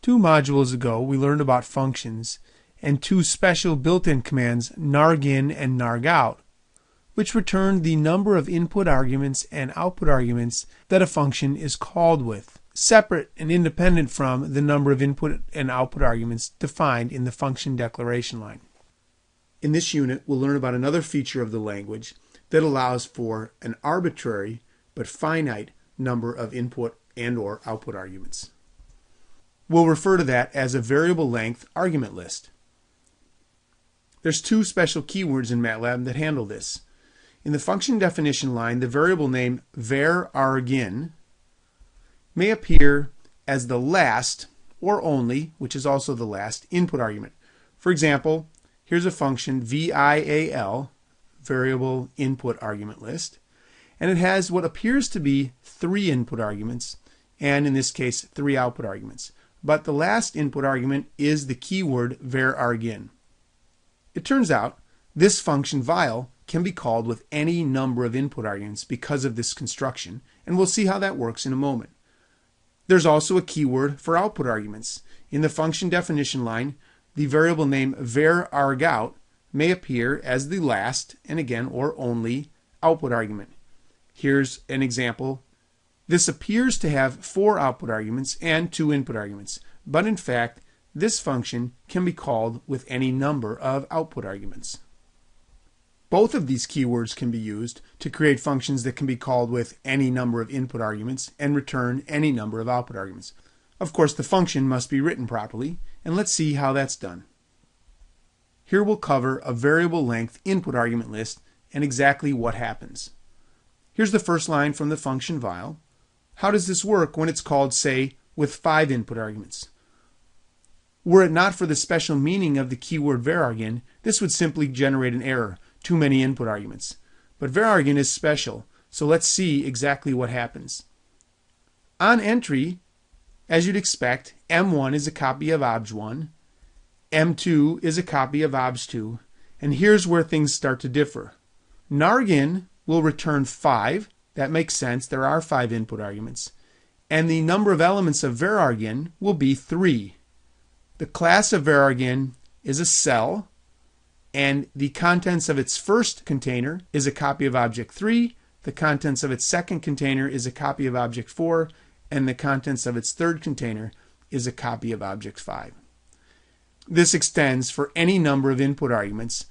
2 modules ago, we learned about functions and 2 special built-in commands, varargin and varargout, which return the number of input arguments and output arguments that a function is called with, separate and independent from the number of input and output arguments defined in the function declaration line. In this unit, we'll learn about another feature of the language that allows for an arbitrary but finite number of input and/or output arguments. We'll refer to that as a variable length argument list. There's 2 special keywords in Matlab that handle this. In the function definition line, the variable name varargin may appear as the last or only, which is also the last, input argument. For example, here's a function VIAL, variable input argument list, and it has what appears to be 3 input arguments, and in this case 3 output arguments. But the last input argument is the keyword varargin. It turns out this function val can be called with any number of input arguments because of this construction, and we'll see how that works in a moment. There's also a keyword for output arguments. In the function definition line, the variable name varargout may appear as the last, and again, or only, output argument. Here's an example. This appears to have 4 output arguments and 2 input arguments, but in fact, this function can be called with any number of output arguments. Both of these keywords can be used to create functions that can be called with any number of input arguments and return any number of output arguments. Of course, the function must be written properly, and let's see how that's done. Here we'll cover a variable length input argument list and exactly what happens. Here's the first line from the function val. How does this work when it's called, say, with 5 input arguments? Were it not for the special meaning of the keyword varargin, this would simply generate an error, too many input arguments. But varargin is special, so let's see exactly what happens. On entry, as you'd expect, M1 is a copy of obj1, M2 is a copy of obj2, and here's where things start to differ. varargin will return 5. That makes sense. There are 5 input arguments. And the number of elements of varargin will be 3. The class of varargin is a cell, and the contents of its first container is a copy of object 3. The contents of its second container is a copy of object 4, and the contents of its third container is a copy of object 5. This extends for any number of input arguments.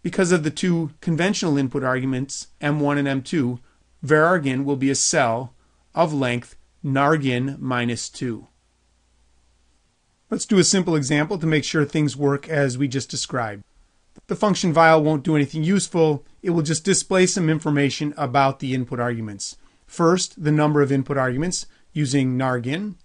Because of the 2 conventional input arguments, M1 and M2, varargin will be a cell of length varargin minus 2. Let's do a simple example to make sure things work as we just described. The function val won't do anything useful. It will just display some information about the input arguments. First, the number of input arguments using varargin.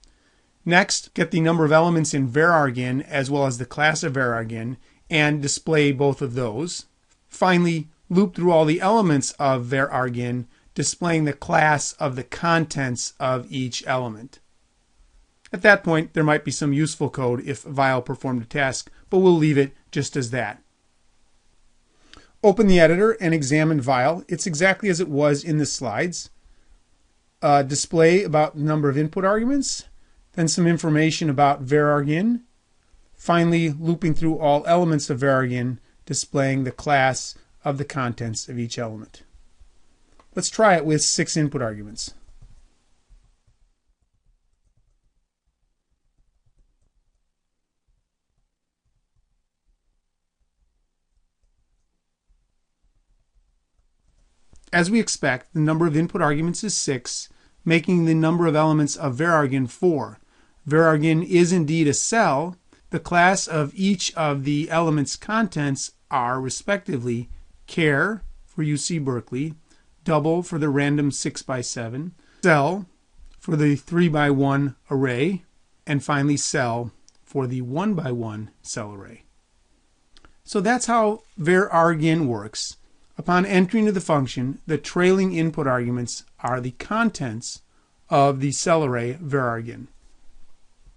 Next, get the number of elements in varargin as well as the class of varargin and display both of those. Finally, loop through all the elements of varargin, displaying the class of the contents of each element. At that point, there might be some useful code if val performed a task, but we'll leave it just as that. Open the editor and examine val. It's exactly as it was in the slides. Display about the number of input arguments, then some information about varargin. Finally, looping through all elements of varargin, displaying the class of the contents of each element. Let's try it with 6 input arguments. As we expect, the number of input arguments is 6, making the number of elements of varargin 4. Varargin is indeed a cell. The class of each of the elements' contents are, respectively, char for UC Berkeley, double for the random 6x7, cell for the 3x1 array, and finally cell for the 1x1 cell array. So that's how varargin works. Upon entering to the function, the trailing input arguments are the contents of the cell array varargin.